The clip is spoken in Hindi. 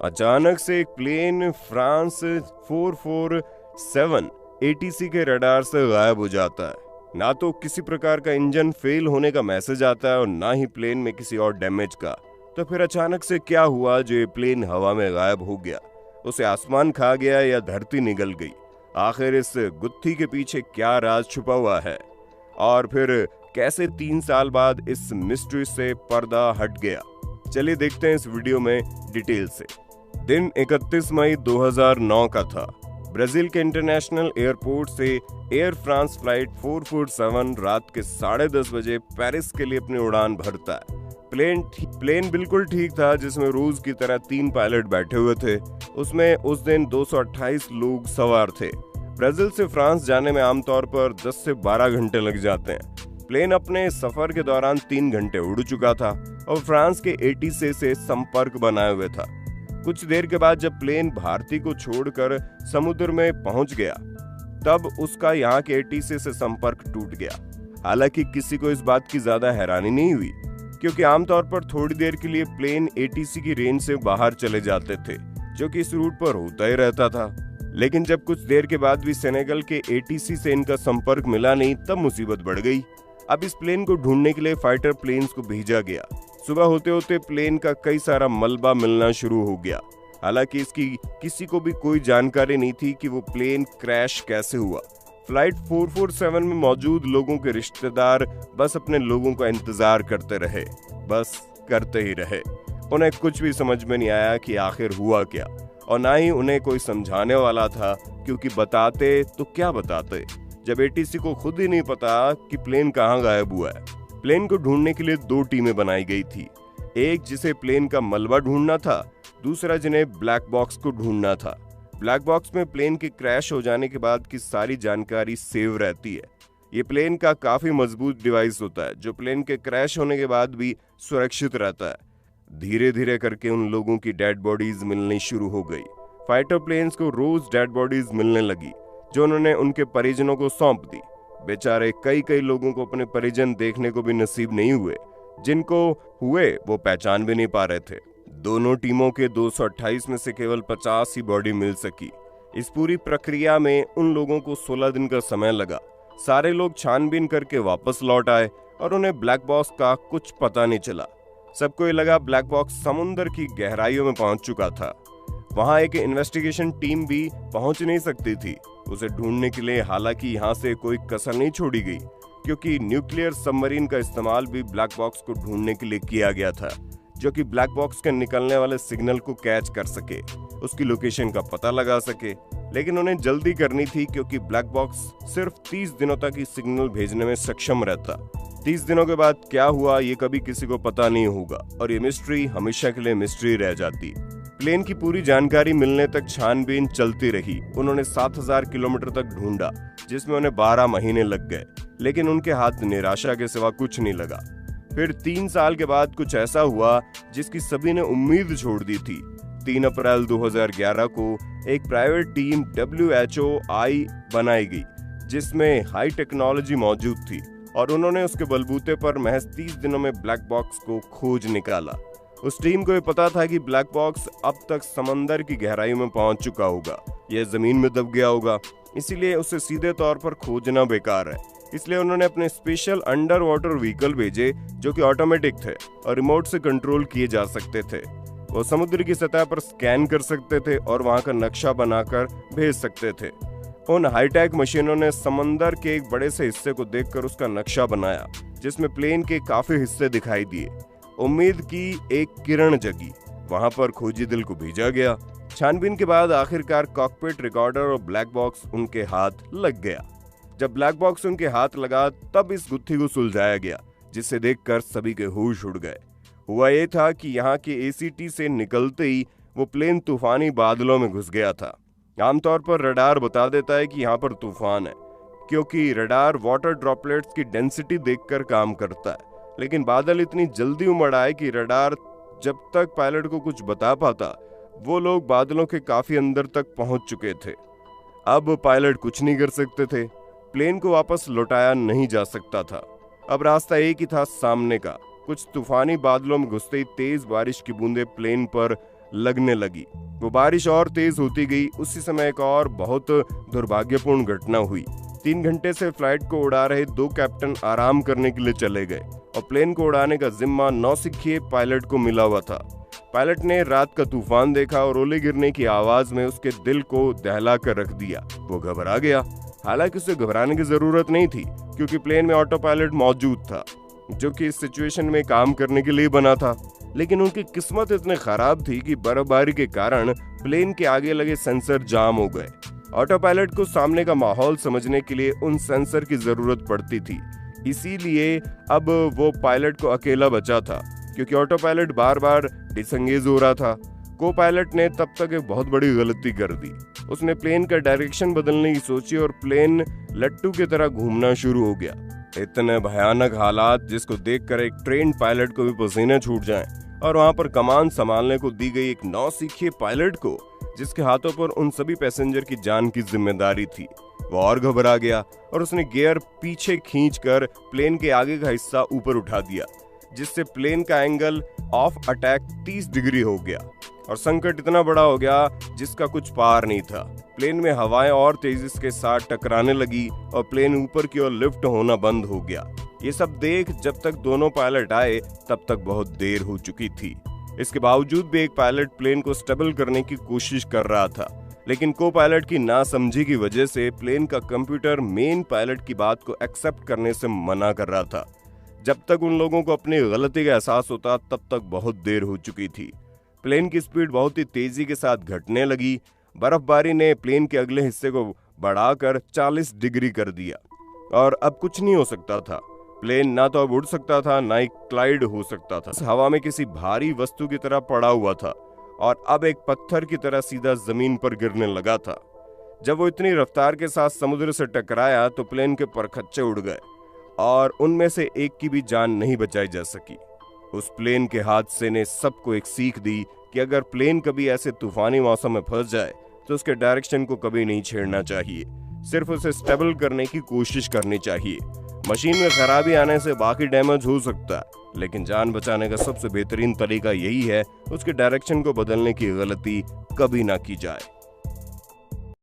अचानक से एक प्लेन फ्रांस 447 एटीसी के रडार से गायब हो जाता है। ना तो किसी प्रकार का इंजन फेल होने का मैसेज आता है और ना ही प्लेन में किसी और डैमेज का। तो फिर अचानक से क्या हुआ जो ये प्लेन हवा में गायब हो गया? उसे आसमान खा गया या धरती निगल गई? आखिर इस गुत्थी के पीछे क्या राज छुपा हुआ है? और फिर कैसे 3 साल बाद इस मिस्ट्री से पर्दा हट गया? चलिए देखते हैं इस वीडियो में डिटेल से। दिन 31 मई 2009 का था। ब्राजील के इंटरनेशनल एयरपोर्ट से एयर फ्रांस फ्लाइट 447 रात के 10:30 बजे पेरिस के लिए अपनी उड़ान भरता है। प्लेन बिल्कुल ठीक था, जिसमें रोज की तरह 3 पायलट बैठे हुए थे। उसमें उस दिन 228 लोग सवार थे। ब्राजील से फ्रांस जाने में आमतौर पर 10 से 12 घंटे लग जाते हैं। प्लेन अपने सफर के दौरान 3 घंटे उड़ चुका था और फ्रांस के एटीसी से संपर्क बनाए हुए था। कुछ देर के बाद जब प्लेन भारती को छोड़कर समुद्र में पहुंच गया, तब उसका यहाँ के एटीसी से संपर्क टूट गया। हालांकि किसी को इस बात की ज्यादा हैरानी नहीं हुई, क्योंकि आमतौर पर थोड़ी देर के लिए प्लेन एटीसी की रेंज से बाहर चले जाते थे, जो कि इस रूट पर होता ही रहता था। लेकिन जब कुछ देर के बाद भी सेनेगल के एटीसी से इनका संपर्क मिला नहीं, तब मुसीबत बढ़ गई। अब इस प्लेन को ढूंढने के लिए फाइटर प्लेन्स को भेजा गया। सुबह होते होते प्लेन का कई सारा मलबा मिलना शुरू हो गया। हालांकि इसकी किसी को भी कोई जानकारी नहीं थी कि वो प्लेन क्रैश कैसे हुआ। फ्लाइट 447 में मौजूद लोगों के रिश्तेदार बस अपने लोगों का इंतजार करते रहे, बस करते ही रहे। उन्हें कुछ भी समझ में नहीं आया कि आखिर हुआ क्या, और ना ही उन्हें कोई समझाने वाला था, क्योंकि बताते तो क्या बताते जब एटीसी को खुद ही नहीं पता कि प्लेन कहाँ गायब हुआ है। प्लेन को ढूंढने के लिए 2 टीमें बनाई गई थी। एक जिसे प्लेन का मलबा ढूंढना था, दूसरा जिन्हें ब्लैक बॉक्स को ढूंढना था। ब्लैक बॉक्स में प्लेन के क्रैश हो जाने के बाद की सारी जानकारी सेव रहती है। ये प्लेन का काफी मजबूत डिवाइस होता है, जो प्लेन के क्रैश होने के बाद भी सुरक्षित रहता है। धीरे धीरे करके उन लोगों की डेड बॉडीज मिलनी शुरू हो गई। फाइटर प्लेन्स को रोज डेड बॉडीज मिलने लगी, जो उन्होंने उनके परिजनों को सौंप दी। बेचारे कई लोगों को अपने परिजन देखने को भी नसीब नहीं हुए। जिनको हुए वो पहचान भी नहीं पा रहे थे। दोनों टीमों के 228 में से केवल 50 ही बॉडी मिल सकी। इस पूरी प्रक्रिया में उन लोगों को 16 दिन का समय लगा। सारे लोग छानबीन करके वापस लौट आए और उन्हें ब्लैक बॉक्स का कुछ पता नहीं चला। सबको ये लगा ब्लैक बॉक्स समुद्र की गहराइयों में पहुंच चुका था। वहां एक इन्वेस्टिगेशन टीम भी पहुंच नहीं सकती थी उसे ढूंढने के लिए। हालांकि यहाँ से कोई कसर नहीं छोड़ी गई, क्योंकि न्यूक्लियर सबमरीन का इस्तेमाल भी ब्लैक बॉक्स को ढूंढने के लिए किया गया था, जो कि ब्लैक बॉक्स के निकलने वाले सिग्नल को कैच कर सके, उसकी लोकेशन का पता लगा सके। लेकिन उन्हें जल्दी करनी थी, क्योंकि ब्लैक बॉक्स सिर्फ 30 दिनों तक ही सिग्नल भेजने में सक्षम रहता। 30 दिनों के बाद क्या हुआ ये कभी किसी को पता नहीं होगा, और ये मिस्ट्री हमेशा के लिए मिस्ट्री रह जाती। प्लेन की पूरी जानकारी मिलने तक छानबीन चलती रही। उन्होंने 7000 किलोमीटर तक ढूंढा, जिसमें उन्हें 12 महीने लग गए, लेकिन उनके हाथ निराशा के सिवा कुछ नहीं लगा। फिर 3 साल के बाद कुछ ऐसा हुआ जिसकी सभी ने उम्मीद छोड़ दी थी। 3 अप्रैल 2011 को एक प्राइवेट टीम WHOI बनाई गई, जिसमें हाई टेक्नोलॉजी मौजूद थी, और उन्होंने उसके बलबूते पर महज 30 दिनों में ब्लैक बॉक्स को खोज निकाला। उस टीम को ये पता था कि ब्लैक बॉक्स अब तक समंदर की गहराई में पहुंच चुका होगा, यह जमीन में दब गया होगा, इसीलिए उसे सीधे तौर पर खोजना बेकार है। इसलिए उन्होंने अपने स्पेशल अंडर वाटर व्हीकल भेजे, जो कि ऑटोमेटिक थे और रिमोट से कंट्रोल किए जा सकते थे। वो समुद्र की सतह पर स्कैन कर सकते थे और वहां का नक्शा बनाकर भेज सकते थे। उन हाईटेक मशीनों ने समंदर के एक बड़े से हिस्से को देखकर उसका नक्शा बनाया, जिसमें प्लेन के काफी हिस्से दिखाई दिए। उम्मीद की एक किरण जगी। वहां पर खोजी दल को भेजा गया। छानबीन के बाद आखिरकार कॉकपिट रिकॉर्डर और ब्लैक बॉक्स उनके हाथ लग गया। जब ब्लैक बॉक्स उनके हाथ लगा, तब इस गुत्थी को सुलझाया गया, जिसे देखकर सभी के होश उड़ गए। हुआ ये था कि यहाँ के ACT से निकलते ही वो प्लेन तूफानी बादलों में घुस गया था। आमतौर पर रडार बता देता है कि यहाँ पर तूफान है, क्योंकि रडार वाटर ड्रॉपलेट्स की डेंसिटी देखकर काम करता है। लेकिन बादल इतनी जल्दी उमड़ आए कि रडार जब तक पायलट को कुछ बता पाता, वो लोग बादलों के काफी अंदर तक पहुंच चुके थे। अब पायलट कुछ नहीं कर सकते थे। प्लेन को वापस लौटाया नहीं जा सकता था। अब रास्ता एक ही था, सामने का। कुछ तूफानी बादलों में घुसते ही तेज बारिश की बूंदें प्लेन पर लगने लगी। वो बारिश और तेज होती गई। उसी समय एक और बहुत दुर्भाग्यपूर्ण घटना हुई। 3 घंटे से फ्लाइट को उड़ा रहे 2 कैप्टन आराम करने के लिए चले गए और प्लेन को उड़ाने का जिम्मा नौसिखिए पायलट को मिला हुआ था। पायलट ने रात का तूफान देखा और ओले गिरने की आवाज में उसके दिल को दहला कर रख दिया। वो घबरा गया। हालांकि उसे घबराने की जरूरत नहीं थी, क्योंकि प्लेन में ऑटो पायलट मौजूद था जो कि इस सिचुएशन में काम करने के लिए बना था। लेकिन उनकी किस्मत इतनी खराब थी कि बर्फबारी के कारण प्लेन के आगे लगे सेंसर जाम हो गए। ऑटो पायलट को सामने का माहौल समझने के लिए उन सेंसर की जरूरत पड़ती थी। इसीलिए अब वो पायलट को अकेला बचा था, क्योंकि ऑटो पायलट बार बार डिसंगेज हो रहा था। को पायलट ने तब तक एक बहुत बड़ी गलती कर दी। उसने प्लेन का डायरेक्शन बदलने की सोची और प्लेन लट्टू की तरह घूमना शुरू हो गया। इतने भयानक हालात जिसको देखकर एक ट्रेन्ड पायलट को भी पसीने छूट जाएं, और वहां पर कमान संभालने को दी गई एक नौसिखिए पायलट को, जिसके हाथों पर उन सभी पैसेंजर की जान की जिम्मेदारी थी। वो और घबरा गया और उसने गियर पीछे खींचकर प्लेन के आगे का हिस्सा ऊपर उठा दिया, जिससे प्लेन का एंगल ऑफ अटैक 30 डिग्री हो गया और संकट इतना बड़ा हो गया जिसका कुछ पार नहीं था। प्लेन में हवाएं और तेजी के साथ टकराने लगी और प्लेन ऊपर की ओर लिफ्ट होना बंद हो गया। ये सब देख जब तक दोनों पायलट आए तब तक बहुत देर हो चुकी थी। इसके बावजूद भी एक पायलट प्लेन को स्टेबल करने की कोशिश कर रहा था, लेकिन को पायलट की नासमझी की वजह से प्लेन का कंप्यूटर मेन पायलट की बात को एक्सेप्ट करने से मना कर रहा था। जब तक उन लोगों को अपनी गलती का एहसास होता तब तक बहुत देर हो चुकी थी। प्लेन की स्पीड बहुत ही तेजी के साथ घटने लगी। बर्फबारी ने प्लेन के अगले हिस्से को बढ़ाकर 40 डिग्री कर दिया और अब कुछ नहीं हो सकता था। प्लेन ना तो अब उड़ सकता था, ना ही क्लाइड हो सकता था। हवा में किसी भारी वस्तु की तरह पड़ा हुआ था और अब एक पत्थर की तरह सीधा जमीन पर गिरने लगा था। जब वो इतनी रफ्तार के साथ समुद्र से टकराया तो प्लेन के परखच्चे उड़ गए और उनमें से एक की भी जान नहीं बचाई जा सकी। उस प्लेन के हादसे ने सबको एक सीख दी कि अगर प्लेन कभी ऐसे तूफानी मौसम में फंस जाए तो उसके डायरेक्शन को कभी नहीं छेड़ना चाहिए, सिर्फ उसे स्टेबल करने की कोशिश करनी चाहिए। मशीन में खराबी आने से बाकी डैमेज हो सकता है, लेकिन जान बचाने का सबसे बेहतरीन तरीका यही है उसके डायरेक्शन को बदलने की गलती कभी ना की जाए।